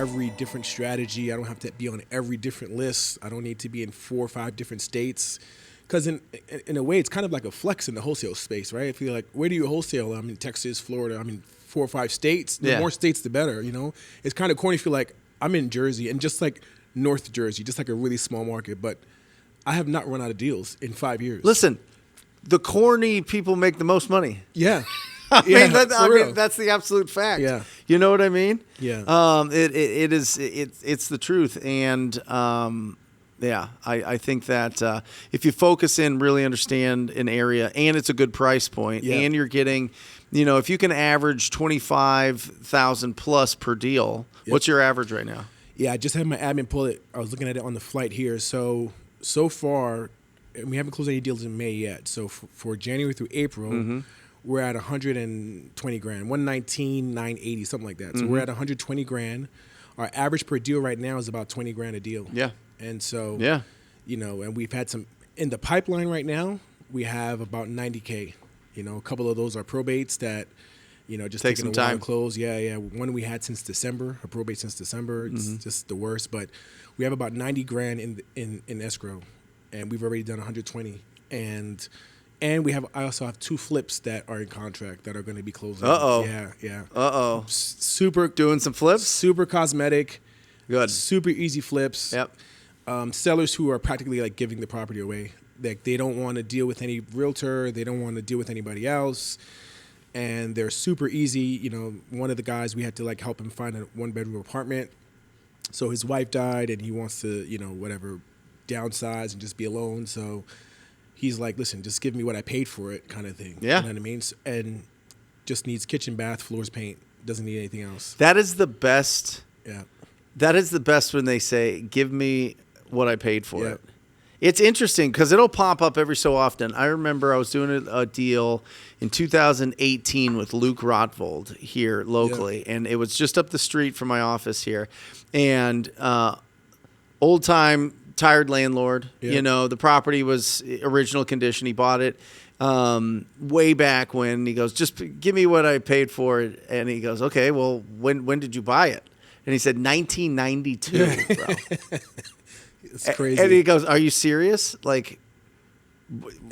every different strategy. I don't have to be on every different list. I don't need to be in 4 or 5 different states. Because in a way, it's kind of like a flex in the wholesale space, right? If you're like, where do you wholesale? I'm in Texas, Florida. I'm in 4 or 5 states. The more states, the better, you know? It's kind of corny if you're like, I'm in Jersey, and just like North Jersey, just like a really small market. But I have not run out of deals in 5 years. Listen, the corny people make the most money. Yeah. I mean, that's the absolute fact. Yeah. You know what I mean? Yeah. It's the truth. And, I think that if you focus in, really understand an area, and it's a good price point, and you're getting, if you can average 25,000 plus per deal, what's your average right now? Yeah, I just had my admin pull it. I was looking at it on the flight here. So far, and we haven't closed any deals in May yet. So for January through April, we're at 120 grand, 119, 980, something like that. So we're at 120 grand. Our average per deal right now is about 20 grand a deal. Yeah. And so, and we've had some in the pipeline right now. We have about 90K. A couple of those are probates that, just take taking some a while time to close. Yeah. One we had since December, a probate since December. It's just the worst. But we have about 90 grand in escrow, and we've already done 120. And I also have 2 flips that are in contract that are going to be closing. Yeah. Super doing some flips. Super cosmetic. Good. Super easy flips. Yep. Sellers who are practically like giving the property away. Like they don't want to deal with any realtor. They don't want to deal with anybody else. And they're super easy. One of the guys, we had to like help him find a 1-bedroom apartment. So his wife died and he wants to, downsize and just be alone. So he's like, listen, just give me what I paid for it kind of thing. Yeah. You know what I mean? And just needs kitchen, bath, floors, paint. Doesn't need anything else. That is the best. Yeah. That is the best when they say, give me what I paid for it. It's interesting because it'll pop up every so often. I remember I was doing a deal in 2018 with Luke Rotvold here locally, and it was just up the street from my office here. And old-time, tired landlord. The property was original condition. He bought it way back when. He goes, just give me what I paid for it. And he goes, okay, well, when did you buy it? And he said, 1992, bro. It's crazy. And he goes, are you serious? Like,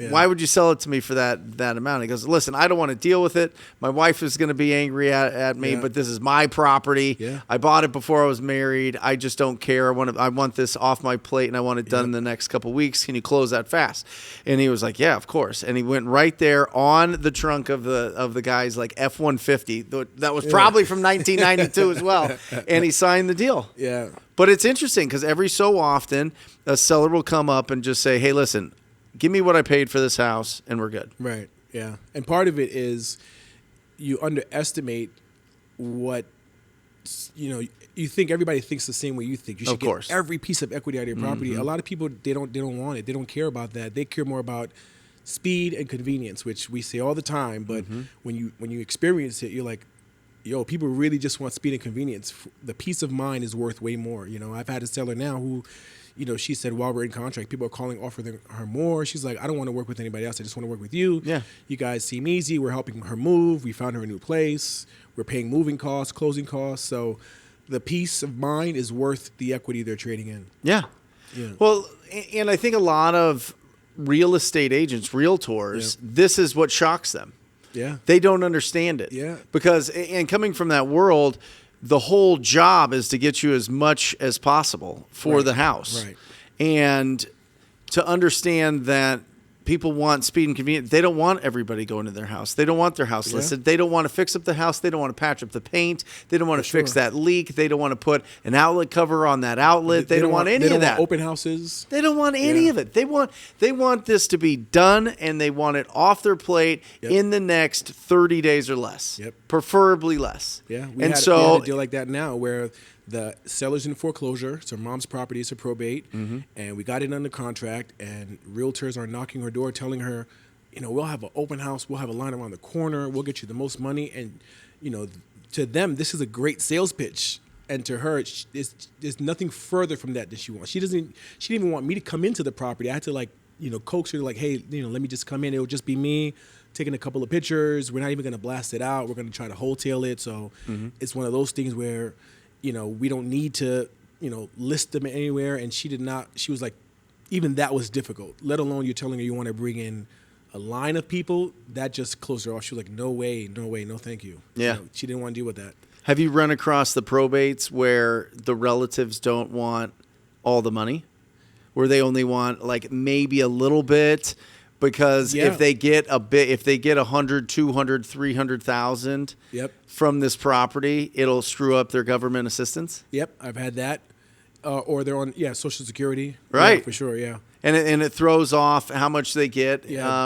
why would you sell it to me for that amount? He goes, listen, I don't want to deal with it. My wife is going to be angry at me, but this is my property. Yeah. I bought it before I was married. I just don't care. I want this off my plate, and I want it done in the next couple of weeks. Can you close that fast? And he was like, yeah, of course. And he went right there on the trunk of the guy's like F-150. That was probably from 1992 as well. And he signed the deal. Yeah. But it's interesting because every so often a seller will come up and just say, hey, listen, give me what I paid for this house and we're good. Right. Yeah. And part of it is you underestimate what, you think everybody thinks the same way you think. You should get every piece of equity out of your property. A lot of people, they don't want it. They don't care about that. They care more about speed and convenience, which we say all the time. But when you experience it, you're like, people really just want speed and convenience. The peace of mind is worth way more. I've had a seller now who, she said while we're in contract, people are calling, offering her more. She's like, I don't want to work with anybody else. I just want to work with you. Yeah. You guys seem easy. We're helping her move. We found her a new place. We're paying moving costs, closing costs. So the peace of mind is worth the equity they're trading in. Yeah. Well, and I think a lot of real estate agents, realtors, this is what shocks them. Yeah. They don't understand it. Yeah. Because, and coming from that world, the whole job is to get you as much as possible for the house. Right. And to understand that people want speed and convenience. They don't want everybody going to their house. They don't want their house listed. They don't want to fix up the house. They don't want to patch up the paint. They don't want to fix that leak. They don't want to put an outlet cover on that outlet. They don't want any of that. They don't want open houses. They don't want any of it. They want this to be done, and they want it off their plate in the next 30 days or less. Preferably less. Yeah. We had a deal like that now where the seller's in foreclosure, so mom's property is for probate, and we got it under contract, and realtors are knocking her door telling her, we'll have an open house, we'll have a line around the corner, we'll get you the most money. And, to them, this is a great sales pitch. And to her, there's nothing further from that she wants. She didn't even want me to come into the property. I had to coax her hey, let me just come in. It'll just be me taking a couple of pictures. We're not even going to blast it out. We're going to try to wholesale it. So it's one of those things where we don't need to, list them anywhere. And she did not. She was like, even that was difficult. Let alone you're telling her you want to bring in a line of people. That just closed her off. She was like, no way, no thank you. Yeah, she didn't want to deal with that. Have you run across the probates where the relatives don't want all the money, where they only want like maybe a little bit? Because if they get a bit, if they get 100, 200, 300,000 from this property, it'll screw up their government assistance. Yep, I've had that. Or they're on Social Security. Right, for sure. Yeah, and it throws off how much they get.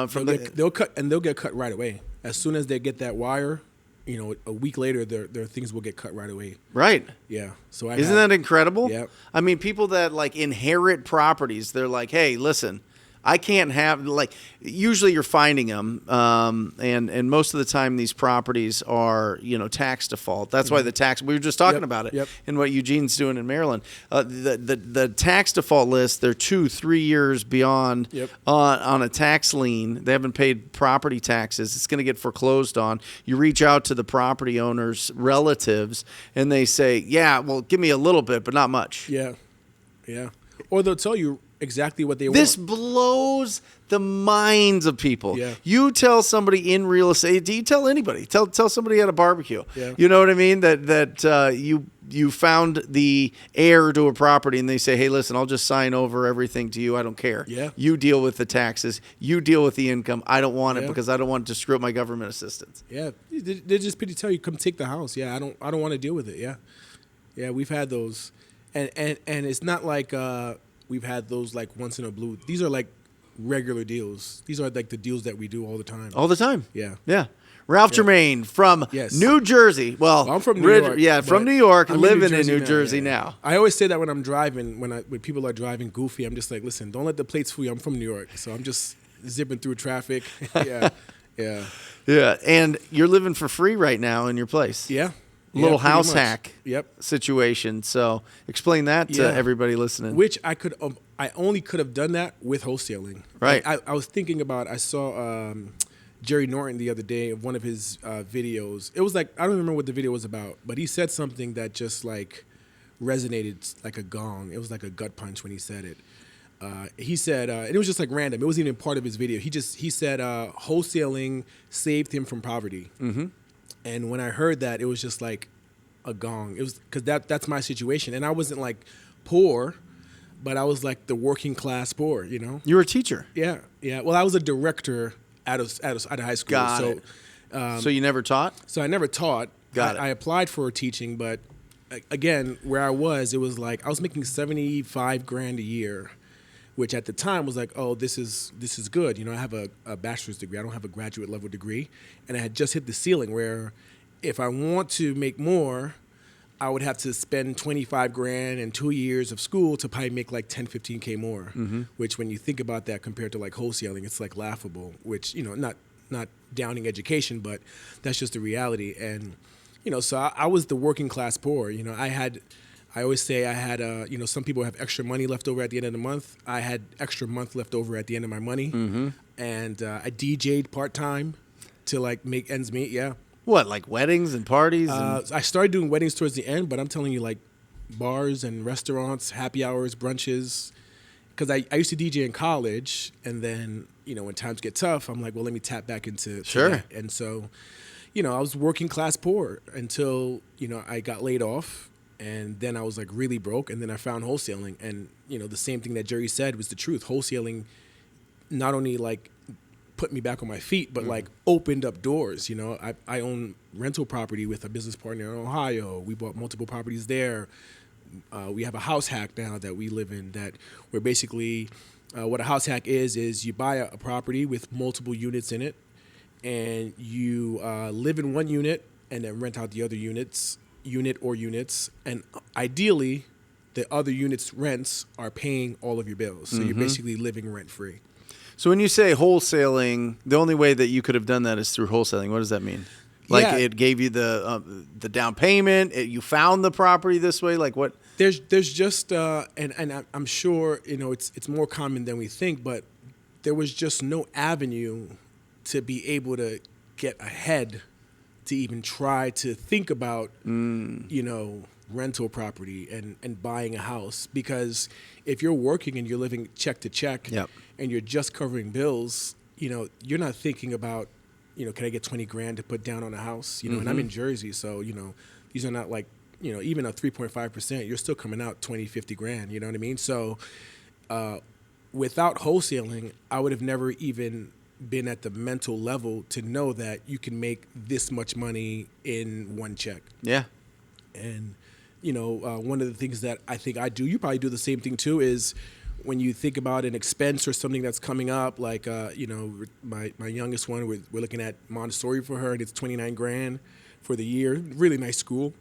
From they'll get cut right away as soon as they get that wire. A week later, their things will get cut right away. Right. Yeah. So isn't that incredible? Yeah. I mean, people that like inherit properties, they're like, hey, listen. I can't have, like, usually you're finding them, and most of the time these properties are, tax default. That's why the tax, we were just talking about it, and what Eugene's doing in Maryland. The tax default list, they're 2-3 years beyond on a tax lien. They haven't paid property taxes. It's going to get foreclosed on. You reach out to the property owner's relatives, and they say, yeah, well, give me a little bit, but not much. Yeah. Or they'll tell you exactly what they want. This blows the minds of people. Yeah. You tell somebody in real estate, do you tell anybody? Tell somebody at a barbecue. Yeah. You know what I mean? That you found the heir to a property and they say, hey, listen, I'll just sign over everything to you. I don't care. Yeah. You deal with the taxes. You deal with the income. I don't want it because I don't want it to screw up my government assistance. Yeah. They just pretty tell you, come take the house. Yeah, I don't want to deal with it. Yeah. Yeah, we've had those. And it's not like we've had those like once in a blue. These are like regular deals. These are like the deals that we do all the time. All the time. Yeah. Yeah. Ralph Germain from New Jersey. Well, I'm from New York. Yeah, from New York, living in New Jersey now. I always say that when I'm driving, when people are driving goofy, I'm just like, listen, don't let the plates fool you. I'm from New York, so I'm just zipping through traffic. Yeah. And you're living for free right now in your place. Yeah. Little house hack Yep. situation. So explain that to everybody listening. Which I only could have done that with wholesaling. Right. Like I was thinking about, I saw Jerry Norton the other day of one of his videos. It was like, I don't remember what the video was about, but he said something that just like resonated like a gong. It was like a gut punch when he said it. He said, and it was just like random. It wasn't even part of his video. He said wholesaling saved him from poverty. Mm-hmm. And when I heard that, it was just like a gong. It was because that's my situation, and I wasn't like poor, but I was like the working class poor. You were a teacher. Yeah. Well, I was a director at a high school. Got it. So you never taught? So I never taught. Got it. I applied for teaching, but again, where I was, it was like I was making $75,000 a year, which at the time was like, oh, this is good. I have a bachelor's degree. I don't have a graduate level degree. And I had just hit the ceiling where if I want to make more, I would have to spend $25,000 and 2 years of school to probably make like 10, 15K more, which when you think about that compared to like wholesaling, it's like laughable, which, not downing education, but that's just the reality. And, so I was the working class poor. I always say I had, some people have extra money left over at the end of the month. I had extra month left over at the end of my money. Mm-hmm. And I DJ'd part-time to like make ends meet, yeah. What, like weddings and parties? I started doing weddings towards the end, but I'm telling you, like bars and restaurants, happy hours, brunches. Because I used to DJ in college, and then, when times get tough, I'm like, well, let me tap back into that. And so, I was working class poor until, I got laid off. And then I was like really broke, and then I found wholesaling, and the same thing that Jerry said was the truth. Wholesaling not only like put me back on my feet, but like opened up doors. I own rental property with a business partner in Ohio. We bought multiple properties there. We have a house hack now that we live in. That we're basically what a house hack is you buy a property with multiple units in it, and you live in one unit and then rent out the other units, and ideally the other units' rents are paying all of your bills. So you're basically living rent free. So when you say wholesaling, the only way that you could have done that is through wholesaling. What does that mean? Like it gave you the down payment, you found the property this way, like what? There's just and I'm sure it's more common than we think, but there was just no avenue to be able to get ahead to even try to think about, rental property and buying a house. Because if you're working and you're living check to check and you're just covering bills, you're not thinking about, can I get 20 grand to put down on a house? And I'm in Jersey, so, these are not like, even a 3.5%, you're still coming out 20, 50 grand, you know what I mean? So without wholesaling, I would have never even been at the mental level to know that you can make this much money in one check. Yeah. And, one of the things that I think I do, you probably do the same thing too, is when you think about an expense or something that's coming up, like, my youngest one, we're looking at Montessori for her, and it's 29 grand for the year, really nice school.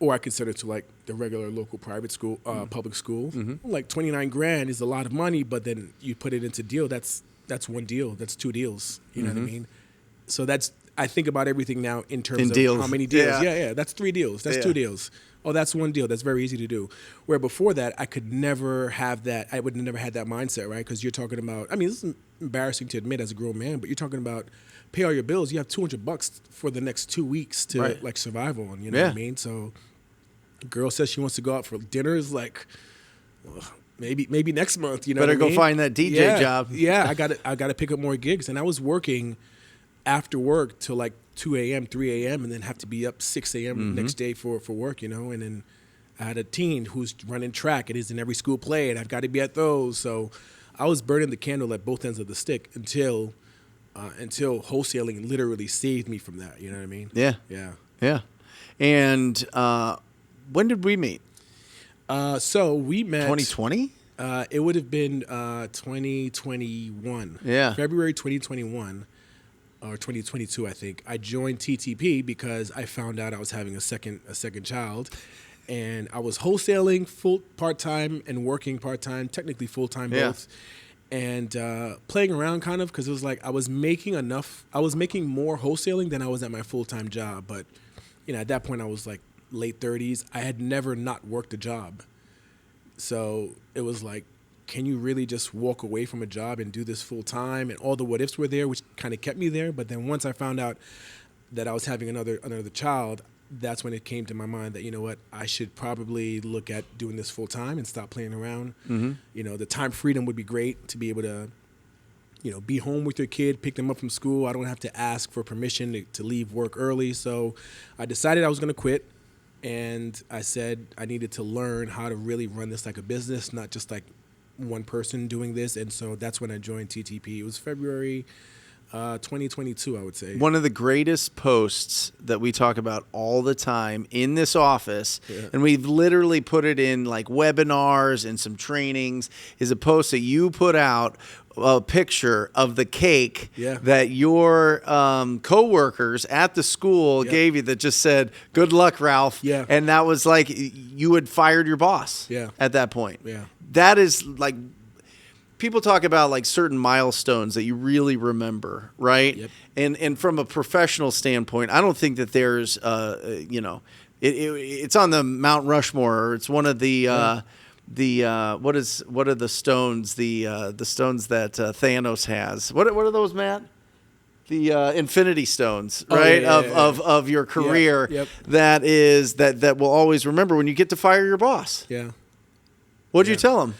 Or I could send her to like the regular local private school, public school. Like 29 grand is a lot of money, but then you put it into deal, that's one deal, that's two deals, you know what I mean? So I think about everything now in terms of deals. How many deals. Yeah, that's 3 deals, that's 2 deals. Oh, that's 1 deal, that's very easy to do. Where before that, I could never have that, I would have never had that mindset, right? Because you're talking about, this is embarrassing to admit as a grown man, but you're talking about pay all your bills, you have $200 for the next 2 weeks to like survive on, you know what I mean? So girl says she wants to go out for dinner, is like, maybe next month, Better go find that DJ job. Yeah, I got to pick up more gigs. And I was working after work till like 2 a.m., 3 a.m., and then have to be up 6 a.m. next day for work, And then I had a teen who's running track. It is in every school play, and I've got to be at those. So I was burning the candle at both ends of the stick until wholesaling literally saved me from that. You know what I mean? Yeah. Yeah. And when did we meet? So we met 2020. It would have been 2021. Yeah, February 2021 or 2022, I think. I joined TTP because I found out I was having a second child, and I was wholesaling part-time and working part-time, technically full-time both, and playing around kind of, because it was like I was making more wholesaling than I was at my full-time job. But at that point I was like late 30s. I had never not worked a job. So it was like, can you really just walk away from a job and do this full time? And all the what ifs were there, which kind of kept me there. But then once I found out that I was having another child, that's when it came to my mind that, I should probably look at doing this full time and stop playing around. The time freedom would be great to be able to, be home with your kid, pick them up from school. I don't have to ask for permission to leave work early. So I decided I was going to quit. And I said I needed to learn how to really run this like a business, not just like one person doing this. And so that's when I joined TTP. It was February 2022, I would say. One of the greatest posts that we talk about all the time in this office, and we've literally put it in like webinars and some trainings, is a post that you put out, a picture of the cake that your coworkers at the school gave you that just said, "Good luck, Ralph." Yeah. And that was like you had fired your boss at that point. Yeah. That is like, people talk about like certain milestones that you really remember, right? Yep. And from a professional standpoint, I don't think that there's it's on the Mount Rushmore, or it's one of the what are the stones? The stones that Thanos has. What are those, Matt? The Infinity Stones, right? Of your career. Yep. That will always remember when you get to fire your boss. Yeah. What'd you tell him?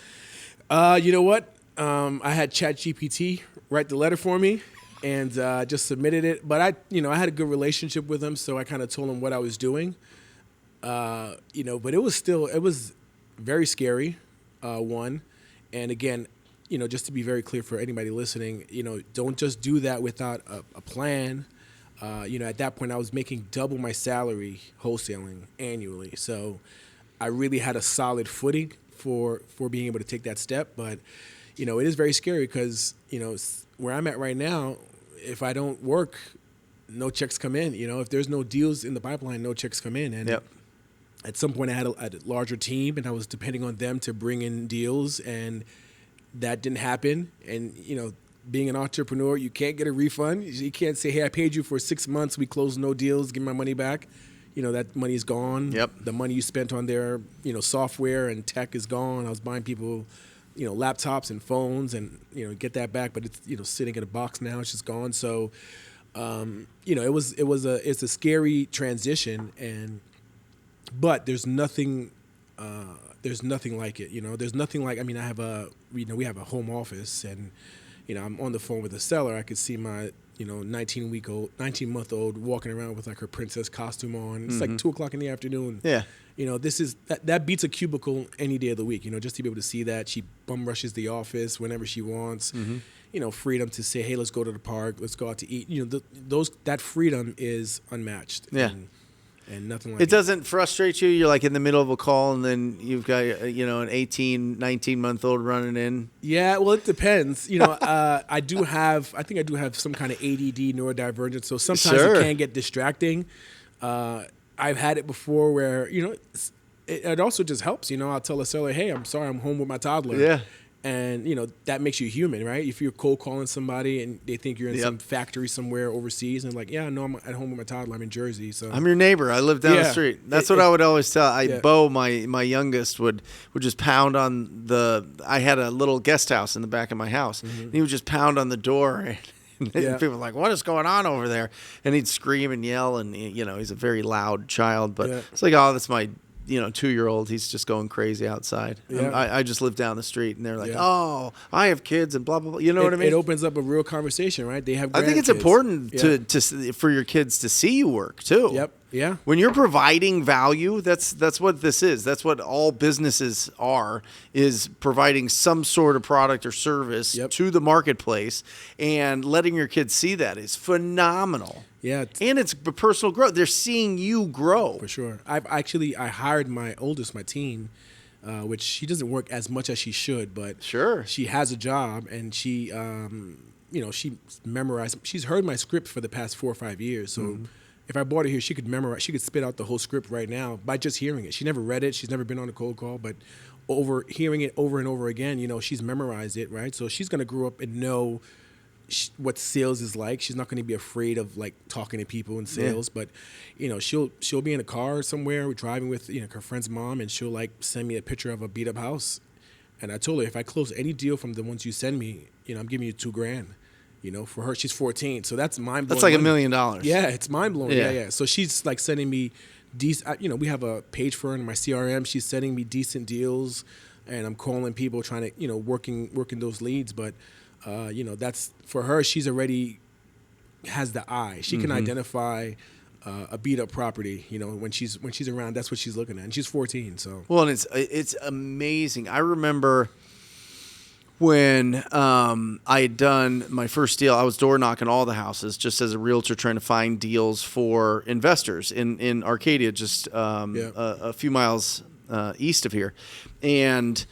You know what? I had ChatGPT write the letter for me, and just submitted it. But I had a good relationship with him, so I kind of told him what I was doing. But it was very scary, one. And again, just to be very clear for anybody listening, don't just do that without a plan. At that point I was making double my salary wholesaling annually. So I really had a solid footing for being able to take that step. But, it is very scary because, where I'm at right now, if I don't work, no checks come in. If there's no deals in the pipeline, no checks come in. And at some point I had a larger team, and I was depending on them to bring in deals, and that didn't happen. And, being an entrepreneur, you can't get a refund. You can't say, hey, I paid you for 6 months, we closed no deals, give me my money back. That money is gone. Yep. The money you spent on their, software and tech is gone. I was buying people, laptops and phones, and, get that back, but it's, sitting in a box now, it's just gone. So, it's a scary transition. And but there's nothing like it. There's nothing like. I mean, we have a home office, and I'm on the phone with the seller. I could see my 19-month-old walking around with like her princess costume on. It's like 2:00 in the afternoon. Yeah. This is that beats a cubicle any day of the week. Just to be able to see that. She bum rushes the office whenever she wants. Freedom to say, hey, let's go to the park, let's go out to eat. That freedom is unmatched. Yeah. And nothing like it. Doesn't frustrate you? You're like in the middle of a call and then you've got, an 18, 19-month-old running in. Yeah, well, it depends. I do have some kind of ADD, neurodivergent. So sometimes it can get distracting. I've had it before where, it also just helps. I'll tell a seller, hey, I'm sorry, I'm home with my toddler. Yeah. And, that makes you human, right? If you're cold calling somebody and they think you're in some factory somewhere overseas and like, yeah, no, I'm at home with my toddler. I'm in Jersey. So I'm your neighbor. I live down the street. That's what I would always tell. Bo, my youngest, would just pound on I had a little guest house in the back of my house. And he would just pound on the door. And people were like, what is going on over there? And he'd scream and yell. And, he's a very loud child. But it's like, oh, that's my 2-year-old, he's just going crazy outside. Yeah. I just live down the street, and they're like, oh, I have kids and blah, blah, blah. You know what I mean? It opens up a real conversation, right? They have grandkids. I think it's important for your kids to see you work, too. Yep. Yeah. When you're providing value, that's what this is. That's what all businesses are, is providing some sort of product or service to the marketplace, and letting your kids see that is phenomenal. Yeah. And it's personal growth. They're seeing you grow. For sure. I hired my oldest, my teen, which she doesn't work as much as she should, but she has a job, and she, she memorized. She's heard my script for the past 4 or 5 years. So if I brought her here, she could memorize. She could spit out the whole script right now by just hearing it. She never read it. She's never been on a cold call, but hearing it over and over again, she's memorized it, right? So she's going to grow up and know what sales is like. She's not going to be afraid of like talking to people in sales, but she'll be in a car somewhere driving with her friend's mom, and she'll like send me a picture of a beat up house, and I told her, if I close any deal from the ones you send me, I'm giving you $2,000. For her, she's 14, so that's mind blowing. That's like $1 million. Yeah, it's mind blowing. Yeah. So she's like sending me decent. We have a page for her in my CRM. She's sending me decent deals, and I'm calling people trying to working those leads, but. That's for her. She's already has the eye. She can identify a beat up property. When she's around, that's what she's looking at. And she's 14. So well, and it's amazing. I remember when I had done my first deal. I was door knocking all the houses just as a realtor, trying to find deals for investors in Arcadia, just a few miles east of here, and.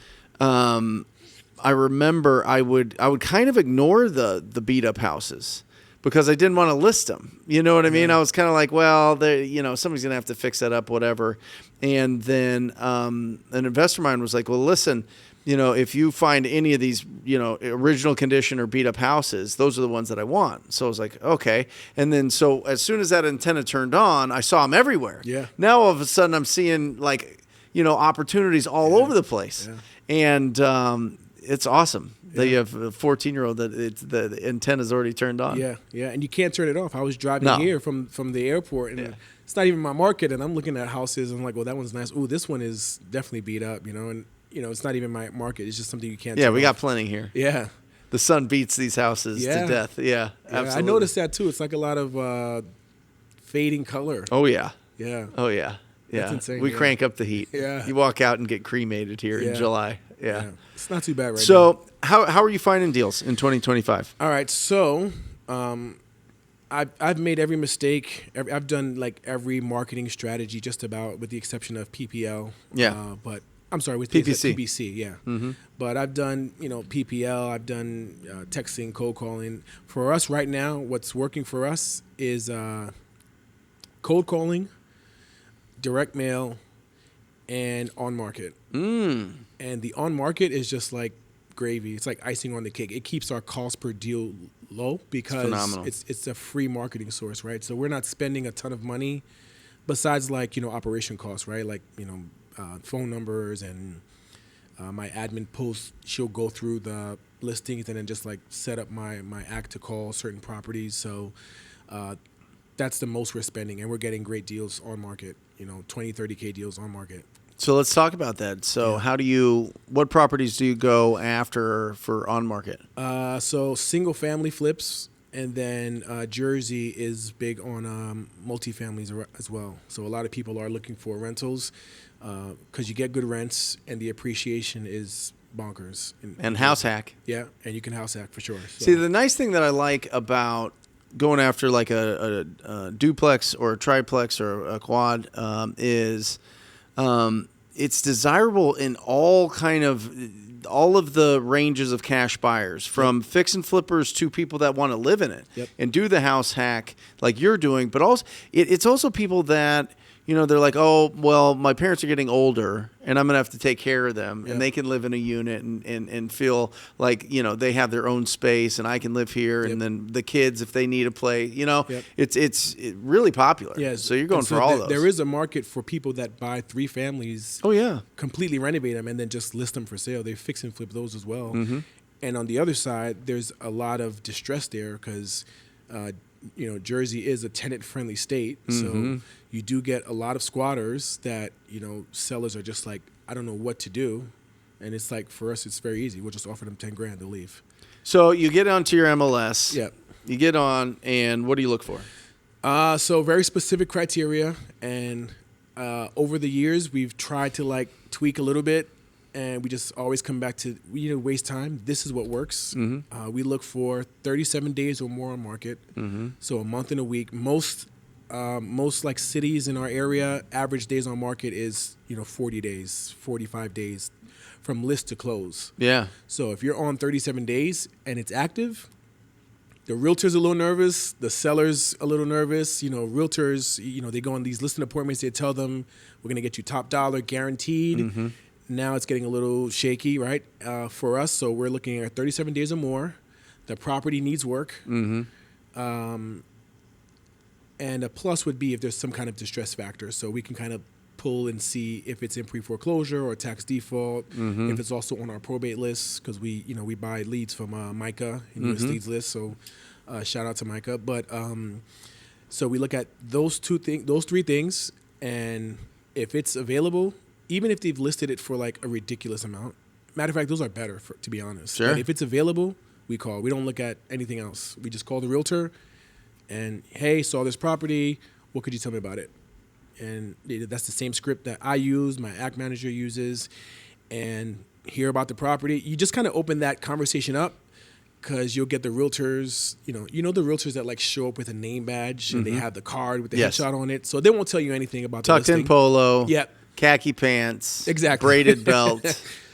I remember I would kind of ignore the beat up houses because I didn't want to list them. You know what I mean? I was kind of like, well, somebody's going to have to fix that up, whatever. And then an investor of mine was like, well, listen, if you find any of these, original condition or beat up houses, those are the ones that I want. So I was like, okay. And then so as soon as that antenna turned on, I saw them everywhere. Yeah. Now all of a sudden I'm seeing like, opportunities all over the place. Yeah. And it's awesome that you have a 14-year-old that the antenna's already turned on. Yeah, and you can't turn it off. I was driving here from the airport, and it's not even my market, and I'm looking at houses, and I'm like, well, that one's nice. Ooh, this one is definitely beat up, and it's not even my market. It's just something you can't. Yeah, we got plenty here. Yeah, the sun beats these houses to death. Yeah, absolutely. I noticed that too. It's like a lot of fading color. Oh yeah. Yeah. Oh yeah. Yeah. That's insane. We crank up the heat. Yeah. You walk out and get cremated here in July. Yeah. It's not too bad right now. So how are you finding deals in 2025? All right. So I've made every mistake. I've done like every marketing strategy just about, with the exception of PPL. Yeah. But I'm sorry, with PPC. PPC, yeah. Mm-hmm. But I've done, PPL. I've done texting, cold calling. For us right now, what's working for us is cold calling, direct mail, and on market. And the on market is just like gravy. It's like icing on the cake. It keeps our cost per deal low because it's a free marketing source, right? So we're not spending a ton of money besides like, operation costs, right? Like, phone numbers and my admin post, she'll go through the listings and then just like set up my act to call certain properties. So that's the most we're spending, and we're getting great deals on market, 20, 30K deals on market. So let's talk about that. So what properties do you go after for on market? So single family flips, and then Jersey is big on multifamilies as well. So a lot of people are looking for rentals because you get good rents and the appreciation is bonkers. And house hack. Yeah, and you can house hack for sure. So. See, the nice thing that I like about going after like a duplex or a triplex or a quad is it's desirable in all of the ranges of cash buyers, from fix and flippers to people that want to live in it and do the house hack like you're doing. But also, it's also people that, they're like, oh, well, my parents are getting older and I'm going to have to take care of them and they can live in a unit and feel like, they have their own space and I can live here. And then the kids, if they need to play, it's really popular. Yeah. So you're going for all those. There is a market for people that buy 3 families. Oh, yeah. Completely renovate them and then just list them for sale. They fix and flip those as well. Mm-hmm. And on the other side, there's a lot of distress there because, Jersey is a tenant-friendly state, so you do get a lot of squatters that, sellers are just like, I don't know what to do. And it's like, for us, it's very easy. We'll just offer them $10,000 to leave. So you get onto your MLS. Yeah. You get on, and what do you look for? So very specific criteria. And over the years, we've tried to, tweak a little bit. And we just always come back to, waste time. This is what works. Mm-hmm. We look for 37 days or more on market. Mm-hmm. So a month and a week. Most cities in our area, average days on market is, 40 days, 45 days from list to close. Yeah. So if you're on 37 days and it's active, the realtor's a little nervous, the seller's a little nervous. Realtors, they go on these listing appointments. They tell them, we're going to get you top dollar guaranteed. Mm-hmm. Now it's getting a little shaky, right, for us. So we're looking at 37 days or more. The property needs work. Mm-hmm. And a plus would be if there's some kind of distress factor. So we can kind of pull and see if it's in pre-foreclosure or tax default, if it's also on our probate list, because we buy leads from Micah, U.S. Leads list. So shout out to Micah. But so we look at those 3 things, and if it's available, even if they've listed it for a ridiculous amount. Matter of fact, those are better, to be honest. Sure. But if it's available, we call. We don't look at anything else. We just call the realtor and, hey, saw this property. What could you tell me about it? And that's the same script that I use, my act manager uses, and hear about the property. You just kind of open that conversation up because you'll get the realtors, the realtors that show up with a name badge and they have the card with the headshot on it. So they won't tell you anything about the listing. Tucked in polo. Yep. Khaki pants, exactly, braided belt,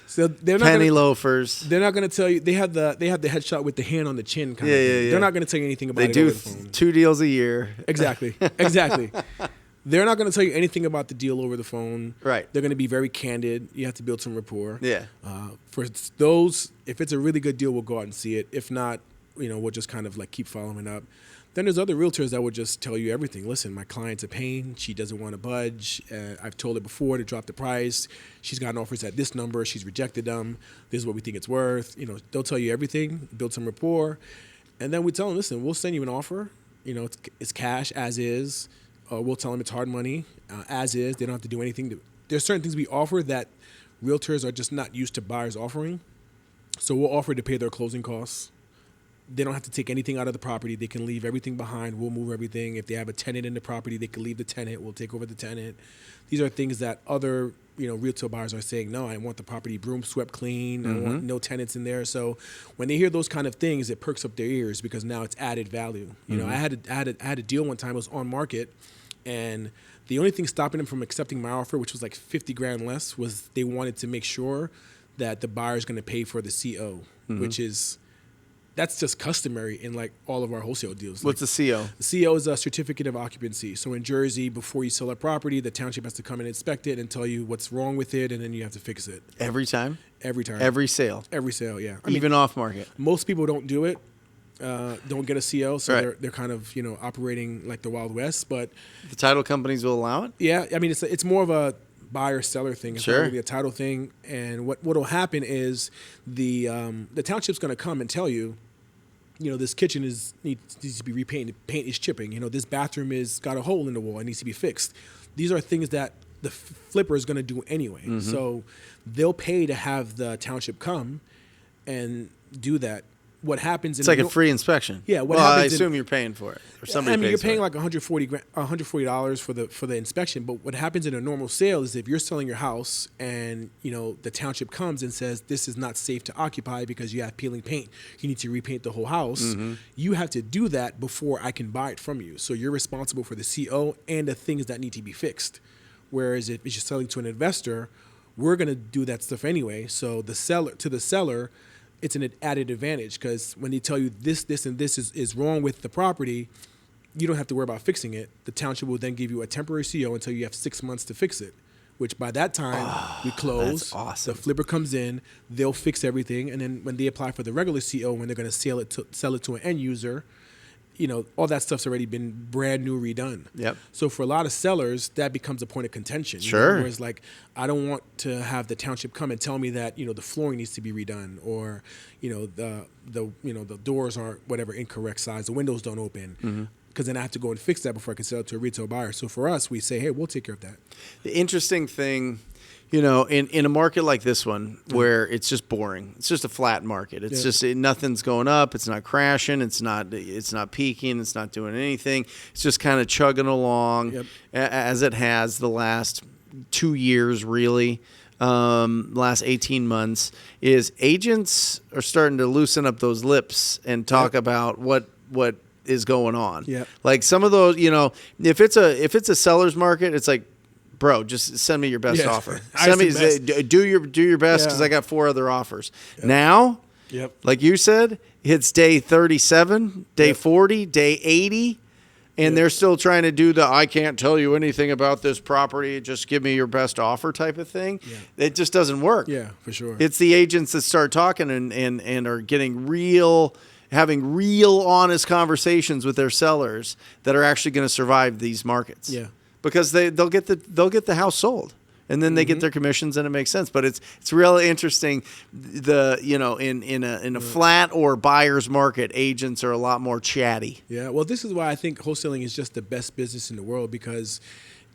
so they're not penny loafers. They're not going to tell you. They have the headshot with the hand on the chin kind of thing. They're not going to tell you anything about it over the phone. 2 deals a year. Exactly. They're not going to tell you anything about the deal over the phone. Right. They're going to be very candid. You have to build some rapport. Yeah. For those, if it's a really good deal, we'll go out and see it. If not, we'll just kind of keep following up. Then there's other realtors that would just tell you everything. Listen, my client's a pain. She doesn't want to budge. I've told her before to drop the price. She's gotten offers at this number. She's rejected them. This is what we think it's worth. They'll tell you everything, build some rapport. And then we tell them, listen, we'll send you an offer. It's cash as is. We'll tell them it's hard money as is. They don't have to do anything. There's certain things we offer that realtors are just not used to buyers offering. So we'll offer to pay their closing costs. They don't have to take anything out of the property. They can leave everything behind. We'll move everything. If they have a tenant in the property, they can leave the tenant. We'll take over the tenant. These are things that other, retail buyers are saying, no, I want the property broom swept clean. I want no tenants in there. So when they hear those kind of things, it perks up their ears because now it's added value. I had a deal one time. It was on market, and the only thing stopping them from accepting my offer, which was $50,000 less, was they wanted to make sure that the buyer is going to pay for the CO, which is. That's just customary in all of our wholesale deals. What's the CO? The CO is a certificate of occupancy. So in Jersey, before you sell a property, the township has to come and inspect it and tell you what's wrong with it, and then you have to fix it. Every time? Every time. Every sale? Every sale, yeah. Even off market? Most people don't do it, don't get a CO, so they're kind of operating like the Wild West. But the title companies will allow it? Yeah, it's more of a buyer-seller thing. It's not really a title thing. And what will happen is the township's going to come and tell you, this kitchen needs to be repainted. Paint is chipping. This bathroom is got a hole in the wall. It needs to be fixed. These are things that the flipper is going to do anyway. Mm-hmm. So they'll pay to have the township come and do that. What happens? It's like a free inspection. Yeah. I assume you're paying for it, or somebody. You're paying like $140 for the inspection. But what happens in a normal sale is if you're selling your house and the township comes and says this is not safe to occupy because you have peeling paint, you need to repaint the whole house. Mm-hmm. You have to do that before I can buy it from you. So you're responsible for the CO and the things that need to be fixed. Whereas if you're selling to an investor, we're going to do that stuff anyway. So the seller. It's an added advantage because when they tell you this, and this is wrong with the property, you don't have to worry about fixing it. The township will then give you a temporary CO until you have 6 months to fix it, which by that time we close. That's awesome. The flipper comes in, they'll fix everything. And then when they apply for the regular CO, when they're going to sell it to an end user, all that stuff's already been brand new redone. Yep. So for a lot of sellers, that becomes a point of contention. Sure. Whereas like, I don't want to have the township come and tell me that, the flooring needs to be redone or, the doors aren't whatever incorrect size, the windows don't open. Mm-hmm. Because then I have to go and fix that before I can sell it to a retail buyer. So for us, we say, hey, we'll take care of that. The interesting thing, in a market like this one where it's just boring, it's just a flat market. It's just nothing's going up. It's not crashing. It's not peaking. It's not doing anything. It's just kind of chugging along as it has the last 2 years, really. Last 18 months is agents are starting to loosen up those lips and talk about what is going on. Yeah. Like some of those, if it's a seller's market, it's like, bro, just send me your best offer. Do your best because I got 4 other offers. Yep. Now, like you said, it's day 37, day 40, day 80, and they're still trying to do the I can't tell you anything about this property, just give me your best offer type of thing. Yeah. It just doesn't work. Yeah, for sure. It's the agents that start talking and are getting having real honest conversations with their sellers that are actually going to survive these markets. Yeah. Because they'll get the house sold, and then they get their commissions, and it makes sense. But it's really interesting. In a flat or buyer's market, agents are a lot more chatty. Yeah, well, this is why I think wholesaling is just the best business in the world because,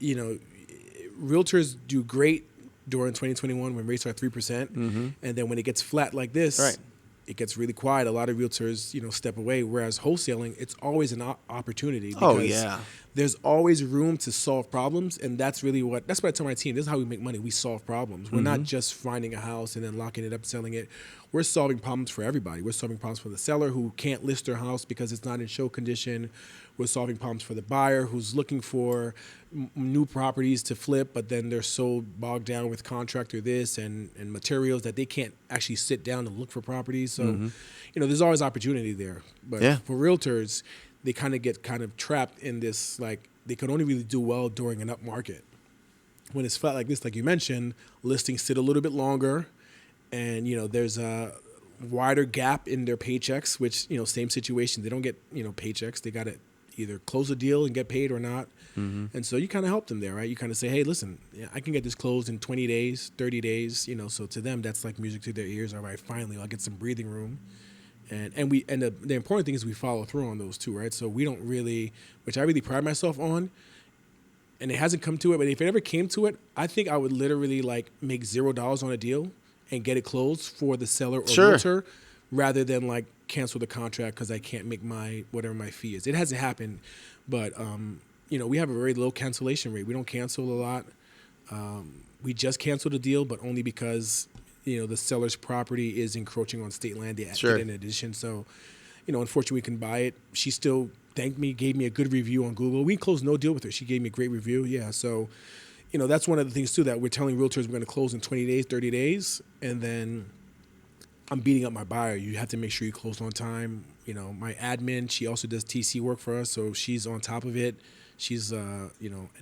realtors do great during 2021 when rates are 3%, and then when it gets flat like this. Right. It gets really quiet. A lot of realtors, step away. Whereas wholesaling, it's always an opportunity. Because there's always room to solve problems, and that's what I tell my team. This is how we make money. We solve problems. We're not just finding a house and then locking it up, selling it. We're solving problems for everybody. We're solving problems for the seller who can't list their house because it's not in show condition. We're solving problems for the buyer who's looking for new properties to flip, but then they're so bogged down with contractor this and materials that they can't actually sit down and look for properties. So, there's always opportunity there. But for realtors, they get trapped in this, like, they can only really do well during an up market. When it's flat like this, like you mentioned, listings sit a little bit longer, and, there's a wider gap in their paychecks, which, same situation. They don't get, paychecks. They got to either close a deal and get paid or not. And so you kind of help them there, right? You kind of say, hey, listen, I can get this closed in 20 days, 30 days, so to them, that's like music to their ears. All right, finally, I'll get some breathing room. And the important thing is we follow through on those too, right? So we don't really, which I really pride myself on, and it hasn't come to it, but if it ever came to it, I think I would literally like make $0 on a deal and get it closed for the seller or realtor rather than like cancel the contract because I can't make whatever my fee is. It hasn't happened, but we have a very low cancellation rate. We don't cancel a lot. We just canceled a deal, but only because the seller's property is encroaching on state land. They added in addition, so unfortunately we can buy it. She still thanked me, gave me a good review on Google. We closed no deal with her. She gave me a great review. Yeah, so that's one of the things too that we're telling realtors we're going to close in 20 days, 30 days, and then I'm beating up my buyer. You have to make sure you close on time. My admin, she also does TC work for us, so she's on top of it. She's, an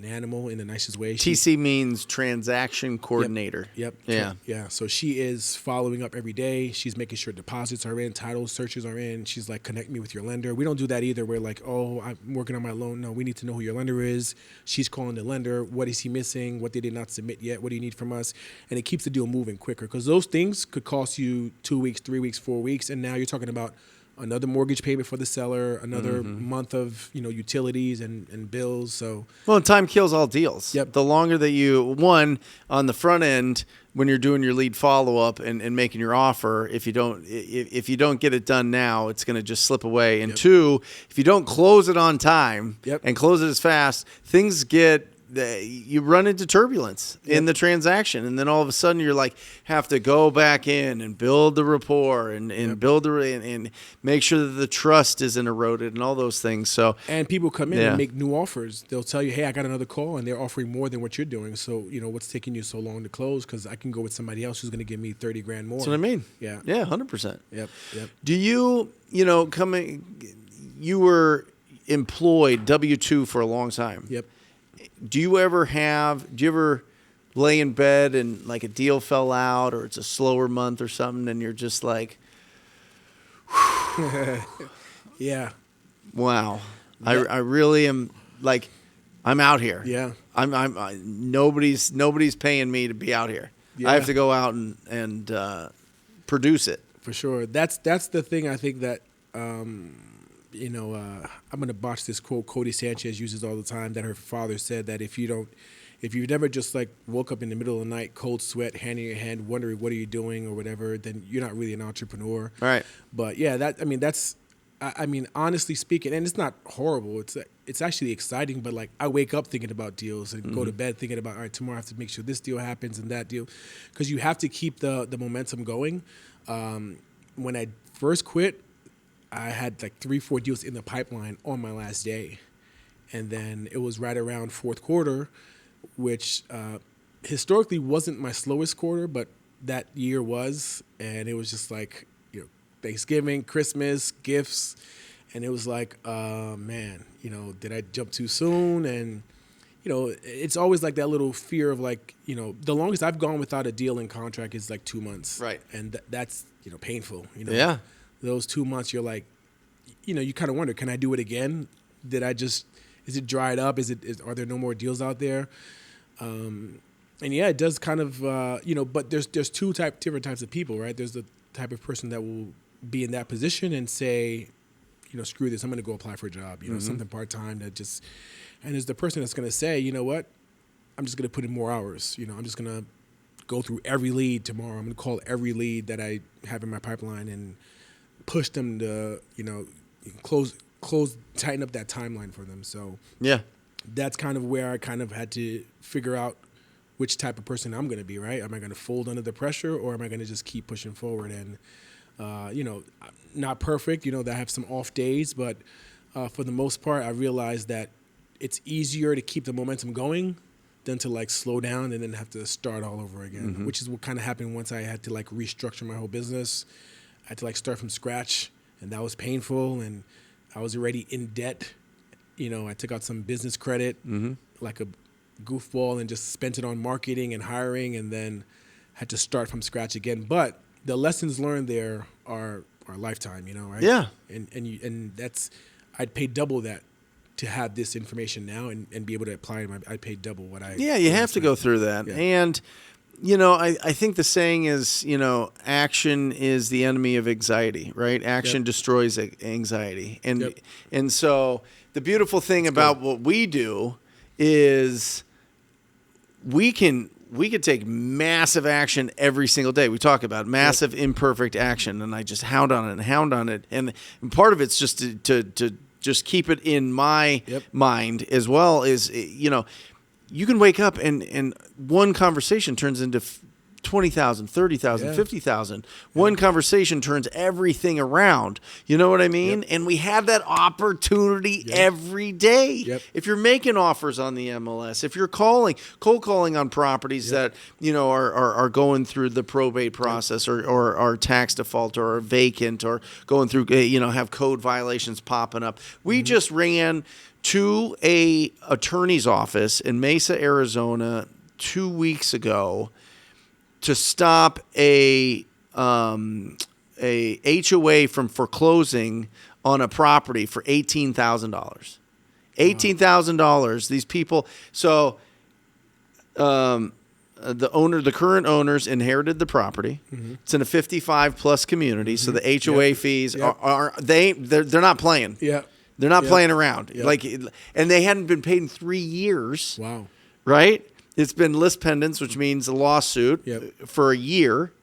animal in the nicest way. TC means transaction coordinator. Yep. Yeah. So she is following up every day. She's making sure deposits are in, title searches are in. She's like, connect me with your lender. We don't do that either. We're like, oh, I'm working on my loan. No, we need to know who your lender is. She's calling the lender. What is he missing? What did they not submit yet? What do you need from us? And it keeps the deal moving quicker because those things could cost you 2 weeks, 3 weeks, 4 weeks. And now you're talking about another mortgage payment for the seller, another month of, utilities and bills. So, well, and time kills all deals. Yep. The longer that on the front end, when you're doing your lead follow-up and making your offer, if you don't get it done now, it's going to just slip away. And two, if you don't close it on time and close it as fast, things you run into turbulence in the transaction, and then all of a sudden you're like have to go back in and build the rapport and and make sure that the trust isn't eroded and all those things. So, and people come in and make new offers. They'll tell you, hey, I got another call, and they're offering more than what you're doing. So what's taking you so long to close? Because I can go with somebody else who's going to give me $30,000 more. That's what I mean. Yeah 100%. Yep. Do you you were employed W-2 for a long time? Yep. Do you ever lay in bed and like a deal fell out, or it's a slower month or something, and you're just like, yeah, wow, I really am, like, I'm out here. Yeah. Nobody's paying me to be out here. Yeah. I have to go out and produce it. For sure. That's the thing. I think that I'm going to botch this quote Cody Sanchez uses all the time, that her father said that if you've never just like woke up in the middle of the night, cold sweat, hand in your hand, wondering what are you doing or whatever, then you're not really an entrepreneur. Right. But yeah, that's honestly speaking, and it's not horrible. It's actually exciting, but like I wake up thinking about deals and go to bed thinking about, all right, tomorrow I have to make sure this deal happens and that deal, because you have to keep the momentum going. When I first quit, I had like 3-4 deals in the pipeline on my last day. And then it was right around fourth quarter, which historically wasn't my slowest quarter, but that year was. And it was just like, Thanksgiving, Christmas, gifts. And it was like, man, did I jump too soon? And, it's always like that little fear of like, the longest I've gone without a deal in contract is like 2 months. Right. And that's, painful. Yeah. Those 2 months, you're like, you kind of wonder, can I do it again? Is it dried up? Are there no more deals out there? And yeah, it does kind of, but there's two different types of people, right? There's the type of person that will be in that position and say, screw this, I'm going to go apply for a job, something part-time and there's the person that's going to say, you know what, I'm just going to put in more hours. I'm just going to go through every lead tomorrow. I'm going to call every lead that I have in my pipeline and push them to, tighten up that timeline for them. So yeah, that's kind of where I kind of had to figure out which type of person I'm going to be, right? Am I going to fold under the pressure, or am I going to just keep pushing forward? And, not perfect, that I have some off days, but for the most part, I realized that it's easier to keep the momentum going than to like slow down and then have to start all over again, which is what kind of happened once I had to like restructure my whole business. I had to like start from scratch, and that was painful, and I was already in debt. I took out some business credit like a goofball and just spent it on marketing and hiring, and then had to start from scratch again. But the lessons learned there are lifetime, right? Yeah. And that's, I'd pay double that to have this information now and be able to apply it. I'd pay double what I. Yeah, you have to go through that. Yeah. And, I think the saying is, action is the enemy of anxiety, right? Action destroys anxiety. And so the beautiful thing about what we do is we can take massive action every single day. We talk about massive imperfect action, and I just hound on it. And part of it's just to just keep it in my mind, as well as, you can wake up and one conversation turns into 20,000, 30,000, 50,000. One conversation turns everything around. You know what I mean? Yep. And we have that opportunity every day. Yep. If you're making offers on the MLS, if you're cold calling on properties that, are going through the probate process or are tax default or are vacant or going through, have code violations popping up. We just ran to a attorney's office in Mesa, Arizona 2 weeks ago to stop a HOA from foreclosing on a property for $18,000. $18,000. These people. So the current owners inherited the property. Mm-hmm. It's in a 55+ community, so the HOA fees they're not playing. Yeah. They're not playing around. Yep. And they hadn't been paid in 3 years. Wow. Right? It's been lis pendens, which means a lawsuit for a year.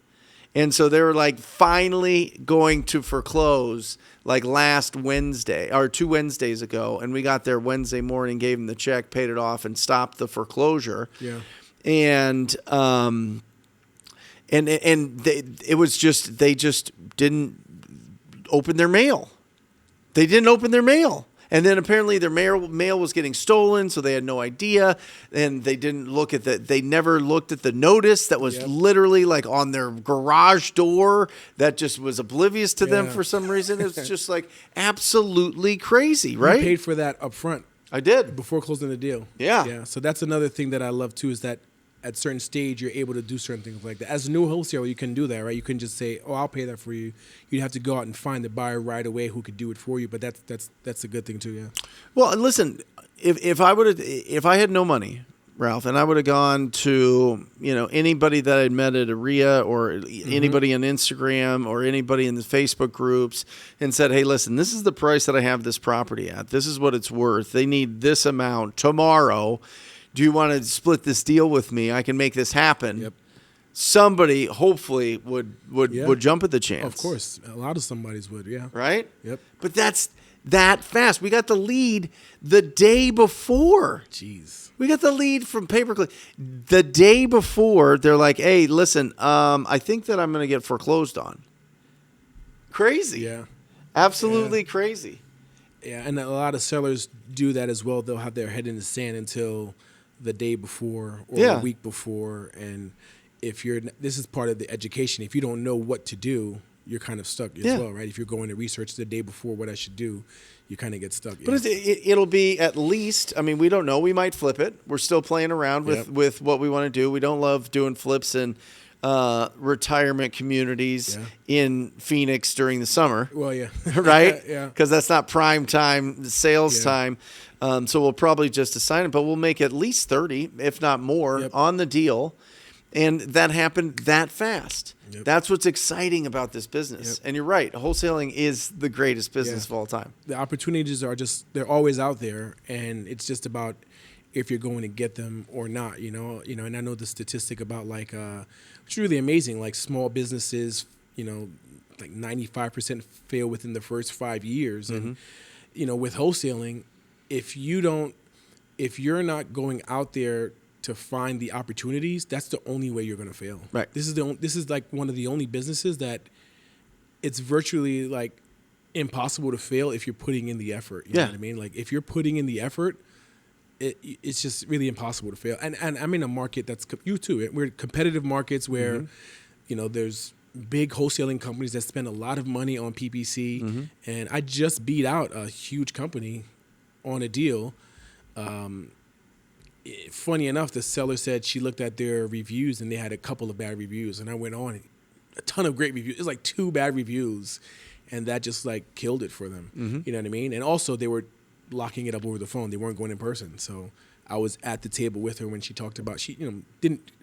And so they were like finally going to foreclose like last Wednesday or 2 Wednesdays ago. And we got there Wednesday morning, gave them the check, paid it off, and stopped the foreclosure. Yeah. And it was just, they just didn't open their mail. They didn't open their mail. And then apparently their mail was getting stolen, so they had no idea. And they didn't look at they never looked at the notice that was literally like on their garage door that just was oblivious to them for some reason. It was just like absolutely crazy, right? You paid for that up front. I did. Before closing the deal. Yeah. Yeah. So that's another thing that I love too, is that at certain stage, you're able to do certain things like that. As a new wholesaler, you can do that, right? You can just say, "Oh, I'll pay that for you." You'd have to go out and find the buyer right away who could do it for you. But that's a good thing too, yeah. Well, listen, if I had no money, Ralph, and I would have gone to anybody that I'd met at a RIA or anybody on Instagram or anybody in the Facebook groups and said, "Hey, listen, this is the price that I have this property at. This is what it's worth. They need this amount tomorrow. Do you want to split this deal with me? I can make this happen." Yep. Somebody hopefully would jump at the chance. Of course. A lot of somebody's would, yeah. Right? Yep. But that's that fast. We got the lead the day before. Jeez. We got the lead from pay-per-click. The day before, they're like, "Hey, listen, I think that I'm going to get foreclosed on." Crazy. Yeah. Absolutely crazy. Yeah, and a lot of sellers do that as well. They'll have their head in the sand until the day before or a week before. And this is part of the education. If you don't know what to do, you're kind of stuck as well, right? If you're going to research the day before what I should do, you kind of get stuck. But it'll be at least, I mean, we don't know. We might flip it. We're still playing around with what we want to do. We don't love doing flips and retirement communities in Phoenix during the summer. Well, yeah. Right? Yeah. Because that's not prime time sales time. So we'll probably just assign it, but we'll make at least 30, if not more, on the deal. And that happened that fast. Yep. That's what's exciting about this business. Yep. And you're right. Wholesaling is the greatest business of all time. The opportunities are they're always out there. And it's just about if you're going to get them or not, and I know the statistic about it's really amazing. Like small businesses, like 95% fail within the first 5 years. And, with wholesaling, if you're not going out there to find the opportunities, that's the only way you're going to fail. Right. This is like one of the only businesses that it's virtually like impossible to fail if you're putting in the effort. You know what I mean? Like if you're putting in the effort, it's just really impossible to fail. And I'm in a market that's we're competitive markets where, there's big wholesaling companies that spend a lot of money on PPC. And I just beat out a huge company on a deal. Funny enough, the seller said she looked at their reviews and they had a couple of bad reviews. And I went on a ton of great reviews. It was like 2 bad reviews. And that just like killed it for them. You know what I mean? And also they were locking it up over the phone. They weren't going in person. So I was at the table with her when she talked about, she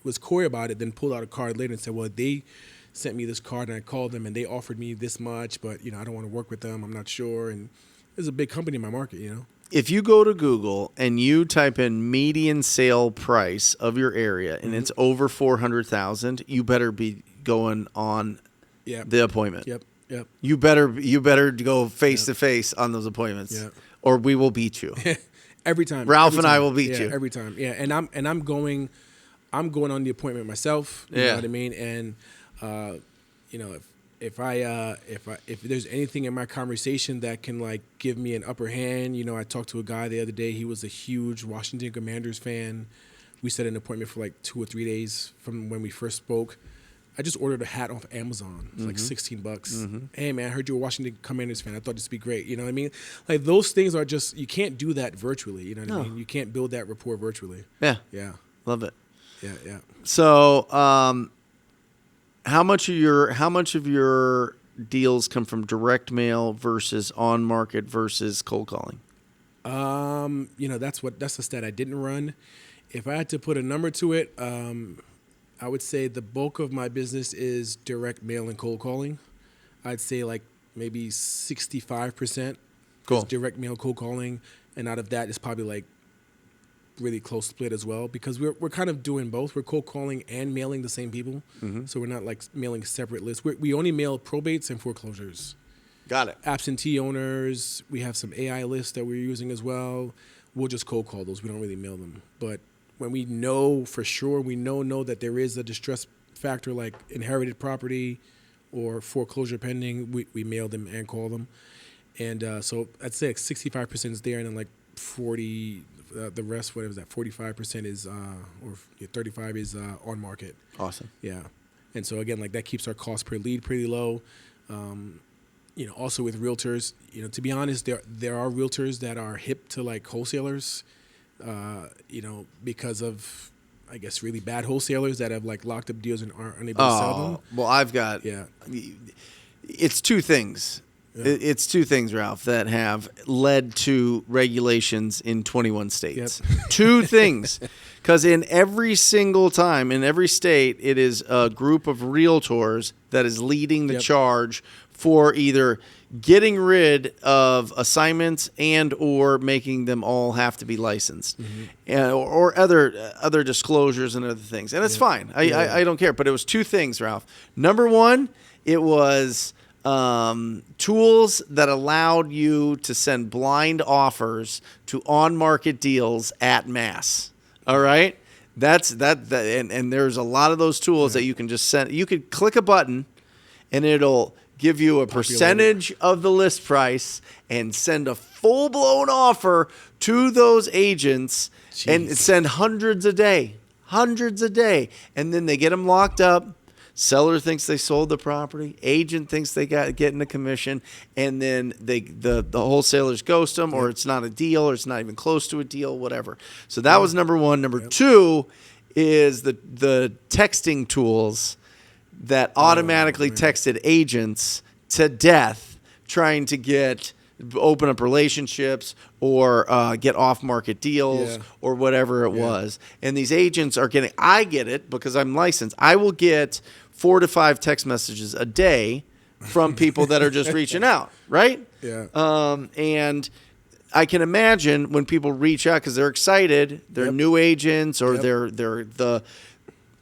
was coy about it, then pulled out a card later and said, "Well, they sent me this card and I called them and they offered me this much, but I don't want to work with them. I'm not sure." And it's a big company in my market, If you go to Google and you type in median sale price of your area and it's over 400,000, you better be going on the appointment. Yep. You better go face to face on those appointments, or we will beat you. Every time. Ralph and I will beat you every time. Yeah, and I'm going on the appointment myself. You know what I mean? And if there's anything in my conversation that can like give me an upper hand, I talked to a guy the other day. He was a huge Washington Commanders fan. We set an appointment for like 2 or 3 days from when we first spoke. I just ordered a hat off Amazon. It's like $16. Hey man, I heard you're a Washington Commanders fan. I thought this would be great. You know what I mean? Like those things are just, you can't do that virtually. You know what I mean? You can't build that rapport virtually. Yeah. Yeah. Love it. Yeah. So, how much of your deals come from direct mail versus on market versus cold calling? That's a stat I didn't run. If I had to put a number to it, I would say the bulk of my business is direct mail and cold calling. I'd say like maybe 65% is direct mail cold calling, and out of that, it's probably like really close split as well, because we're kind of doing both. We're cold calling and mailing the same people, so we're not like mailing separate lists. We only mail probates and foreclosures. Got it. Absentee owners, we have some AI lists that we're using as well. We'll just cold call those. We don't really mail them. But when we know for sure, we know that there is a distress factor like inherited property or foreclosure pending, we mail them and call them. And so I'd say like 65% is there, and then like 40, the rest, whatever is that, 45% is, or 35 is on market. Awesome. Yeah. And so again, like that keeps our cost per lead pretty low. Also with realtors, to be honest, there are realtors that are hip to like wholesalers, because of, I guess, really bad wholesalers that have like locked up deals and aren't able to sell them. Well, I've got, it's two things. Yeah. It's two things, Ralph, that have led to regulations in 21 states. Yep. Two things. Because in every single time, in every state, it is a group of realtors that is leading the charge for either getting rid of assignments and or making them all have to be licensed, or other disclosures and other things. And it's fine. I don't care. But it was two things, Ralph. Number one, it was tools that allowed you to send blind offers to on-market deals at mass. All right? And there's a lot of those tools that you can just send. You could click a button and it'll give you a percentage of the list price and send a full-blown offer to those agents. Jeez. And send hundreds a day. And then they get them locked up. Seller thinks they sold the property. Agent thinks they getting a commission, and then the wholesalers ghost them, or it's not a deal, or it's not even close to a deal, whatever. So that was number one. Number two is the texting tools that automatically texted agents to death, trying to open up relationships or get off-market deals or whatever it was. And these agents are I get it because I'm licensed. I will get 4 to 5 text messages a day from people that are just reaching out, right? Yeah. And I can imagine when people reach out because they're excited, they're new agents or they're the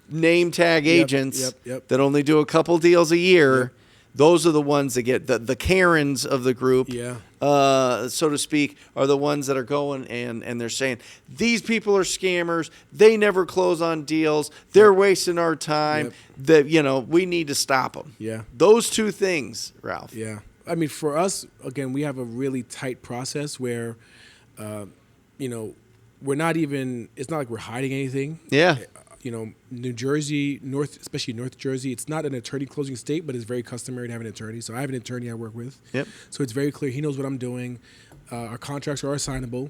name tag agents that only do a couple deals a year. Those are the ones that get the Karens of the group, so to speak, are the ones that are going and they're saying, these people are scammers. They never close on deals. They're wasting our time. That we need to stop them. Yeah. Those two things, Ralph. Yeah. I mean, for us, again, we have a really tight process where, we're not even, it's not like we're hiding anything. Yeah. New Jersey, especially North Jersey, it's not an attorney closing state, but it's very customary to have an attorney. So I have an attorney I work with. Yep. So it's very clear. He knows what I'm doing. Our contracts are assignable.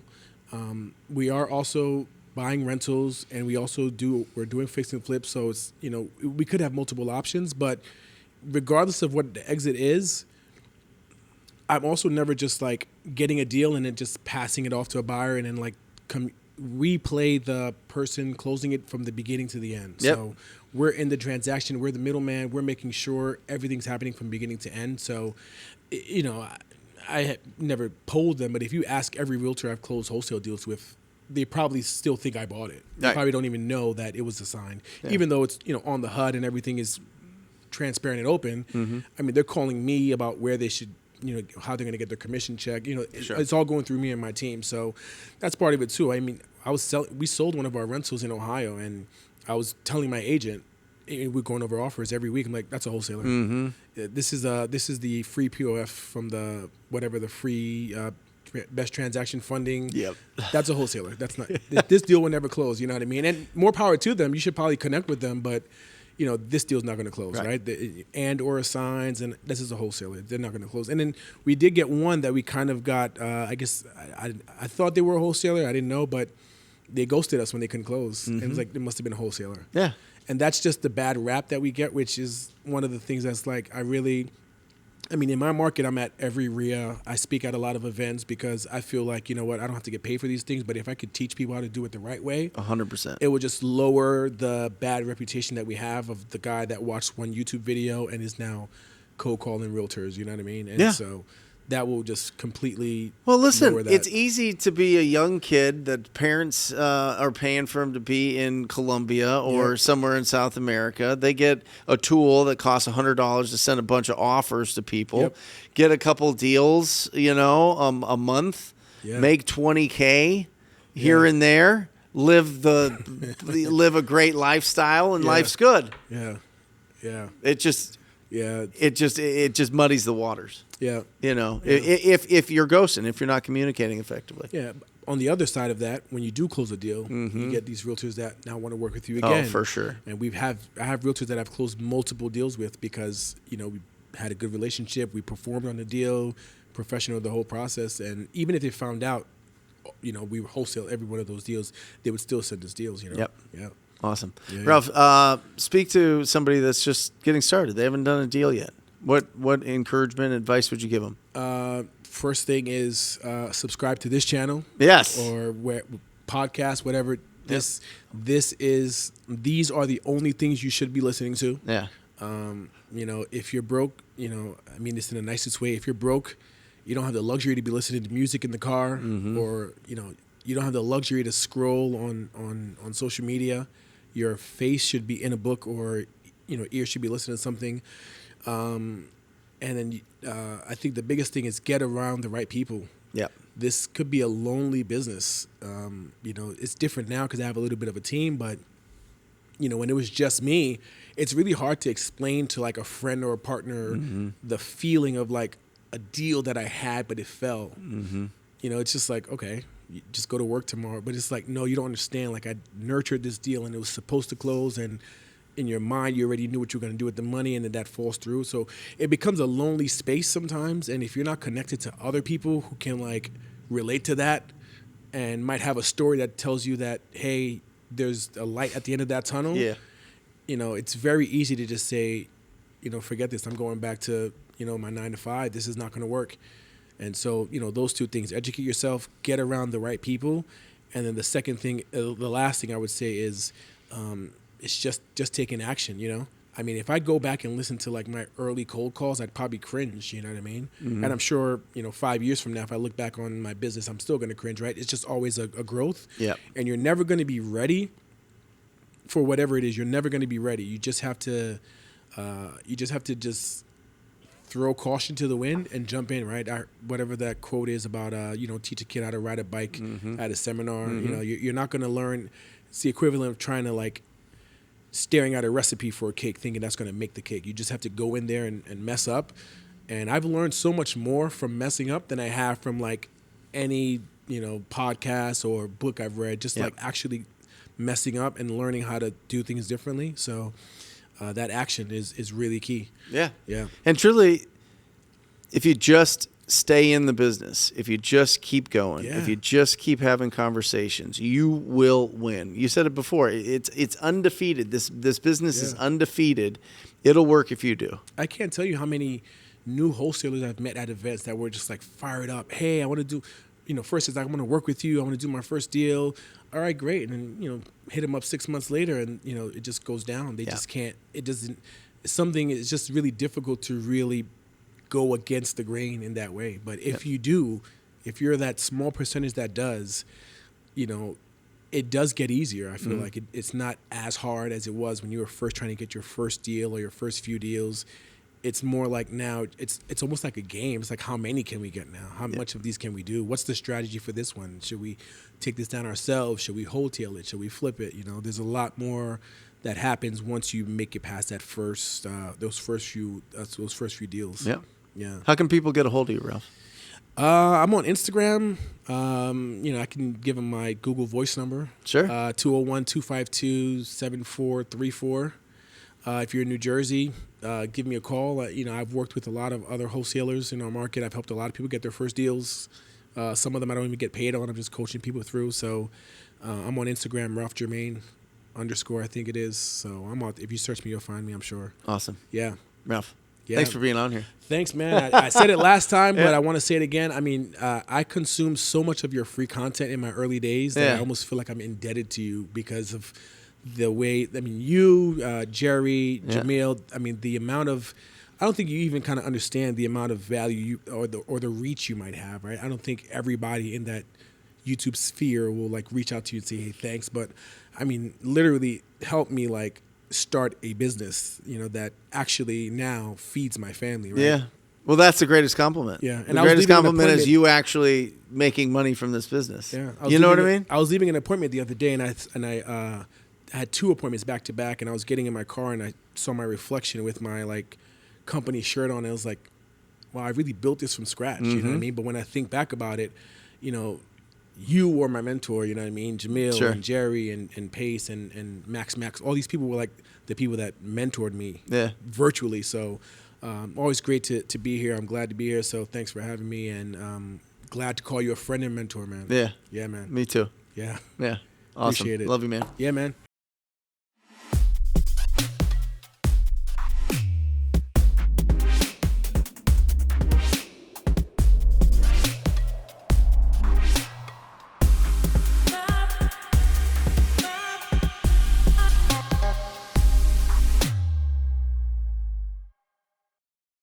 We are also buying rentals, and we're doing fix and flip. So it's, we could have multiple options, but regardless of what the exit is, I'm also never just like getting a deal and then just passing it off to a buyer and then like replay the person closing it from the beginning to the end. Yep. So we're in the transaction. We're the middleman. We're making sure everything's happening from beginning to end. So, I had never polled them, but if you ask every realtor I've closed wholesale deals with, they probably still think I bought it. They probably don't even know that it was assigned, even though it's on the HUD and everything is transparent and open. Mm-hmm. I mean, they're calling me about where they should, how they're going to get their commission check. It's all going through me and my team. So that's part of it too. I mean, we sold one of our rentals in Ohio, and I was telling my agent, we're going over offers every week. I'm like, that's a wholesaler. Mm-hmm. This is the free POF from the free best transaction funding. Yep. That's a wholesaler. That's not this deal will never close. You know what I mean? And more power to them. You should probably connect with them, but this deal's not going to close, right? And or assigns, and this is a wholesaler. They're not going to close. And then we did get one that we kind of got, I guess, I thought they were a wholesaler. I didn't know, but they ghosted us when they couldn't close. Mm-hmm. And it was like, it must have been a wholesaler. Yeah. And that's just the bad rap that we get, which is one of the things that's like, I mean, in my market, I'm at every RIA. I speak at a lot of events because I feel like, you know what, I don't have to get paid for these things, but if I could teach people how to do it the right way, 100%, it would just lower the bad reputation that we have of the guy that watched one YouTube video and is now cold calling realtors, you know what I mean? And so that will just completely lower that. It's easy to be a young kid that parents are paying for him to be in Colombia or somewhere in South America. They get a tool that costs $100 to send a bunch of offers to people, get a couple deals, you know, a month, make $20K here and there, live a great lifestyle, and life's good. It just muddies the waters. Yeah. You know, if you're ghosting, if you're not communicating effectively. Yeah. On the other side of that, when you do close a deal, you get these realtors that now want to work with you again. Oh, for sure. And I have realtors that I've closed multiple deals with because, you know, we had a good relationship. We performed on the deal, professional the whole process. And even if they found out, you know, we wholesale every one of those deals, they would still send us deals, you know. Yep. Yeah. Awesome. Ralph, speak to somebody that's just getting started. They haven't done a deal yet. What encouragement, advice would you give them? First thing is subscribe to this channel. Yes. Or podcast, whatever. These are the only things you should be listening to. Yeah. You know, if you're broke, you know, I mean this in the nicest way. If you're broke, you don't have the luxury to be listening to music in the car, or you know, you don't have the luxury to scroll on social media. Your face should be in a book, or you know, ears should be listening to something. And then I think the biggest thing is get around the right people. Yep. This could be a lonely business. You know, it's different now because I have a little bit of a team, but you know, when it was just me, it's really hard to explain to like a friend or a partner the feeling of like a deal that I had, but it fell. You know, it's just like, okay, you just go to work tomorrow. But it's like, no, you don't understand. Like I nurtured this deal and it was supposed to close, and in your mind, you already knew what you were going to do with the money, and then that falls through. So it becomes a lonely space sometimes. And if you're not connected to other people who can like relate to that and might have a story that tells you that, hey, there's a light at the end of that tunnel. Yeah. You know, it's very easy to just say, you know, forget this. I'm going back to, you know, my 9 to 5. This is not going to work. And so, you know, those two things, educate yourself, get around the right people. And then the second thing, the last thing I would say is, it's just taking action, you know? I mean, if I go back and listen to like my early cold calls, I'd probably cringe, you know what I mean? And I'm sure, you know, 5 years from now, if I look back on my business, I'm still going to cringe, right? It's just always a growth. Yeah. And you're never going to be ready for whatever it is. You're never going to be ready. You just have to, just throw caution to the wind and jump in, right? Whatever that quote is about, you know, teach a kid how to ride a bike at a seminar. You know, you're not going to learn. It's the equivalent of trying to like staring at a recipe for a cake thinking that's going to make the cake. You just have to go in there and mess up. And I've learned so much more from messing up than I have from like any, you know, podcast or book I've read, just like actually messing up and learning how to do things differently. So that action is really key. Yeah. Yeah. And truly, if you just stay in the business, if you just keep going, if you just keep having conversations, you will win. You said it before. It's undefeated. This business is undefeated. It'll work if you do. I can't tell you how many new wholesalers I've met at events that were just like fired up. Hey, I want to do, you know, first it's like, I want to work with you. I want to do my first deal. All right, great. And then, you know, hit them up 6 months later and, you know, it just goes down. They just can't, it doesn't, something is just really difficult to really go against the grain in that way. But if you do, if you're that small percentage that does, you know, it does get easier. I feel like it's not as hard as it was when you were first trying to get your first deal or your first few deals. It's more like now it's almost like a game. It's like, how many can we get now? How much of these can we do? What's the strategy for this one? Should we take this down ourselves? Should we wholesale it? Should we flip it? You know, there's a lot more that happens once you make it past that first those first few deals. Yeah. Yeah. How can people get a hold of you, Ralph? I'm on Instagram. You know, I can give them my Google Voice number. Sure. 201-252-7434. If you're in New Jersey, give me a call. You know, I've worked with a lot of other wholesalers in our market. I've helped a lot of people get their first deals. Some of them I don't even get paid on. I'm just coaching people through. So I'm on Instagram, Ralph Germain _ I think it is. So I'm on. If you search me, you'll find me, I'm sure. Awesome. Yeah. Ralph, Thanks for being on here. Thanks, man. I said it last time, but I want to say it again. I mean, I consumed so much of your free content in my early days that I almost feel like I'm indebted to you because of the way, I mean, you, Jerry, Jamil, I mean, the amount of, I don't think you even kind of understand the amount of value or the reach you might have, right? I don't think everybody in that YouTube sphere will like reach out to you and say, hey, thanks. But I mean, literally help me like start a business, that actually now feeds my family, right? Yeah. Well, that's the greatest compliment. Yeah. And the greatest compliment is you actually making money from this business. Yeah. You know what I mean? I was leaving an appointment the other day and I had 2 appointments back to back, and I was getting in my car and I saw my reflection with my like company shirt on. And I was like, wow, I really built this from scratch. You know what I mean? But when I think back about it, you were my mentor, you know what I mean? Jamil and Jerry and Pace and Max, all these people were like the people that mentored me virtually. So always great to be here. I'm glad to be here. So thanks for having me, and glad to call you a friend and mentor, man. Yeah. Yeah, man. Me too. Yeah. Yeah. Awesome. Appreciate it. Love you, man. Yeah, man.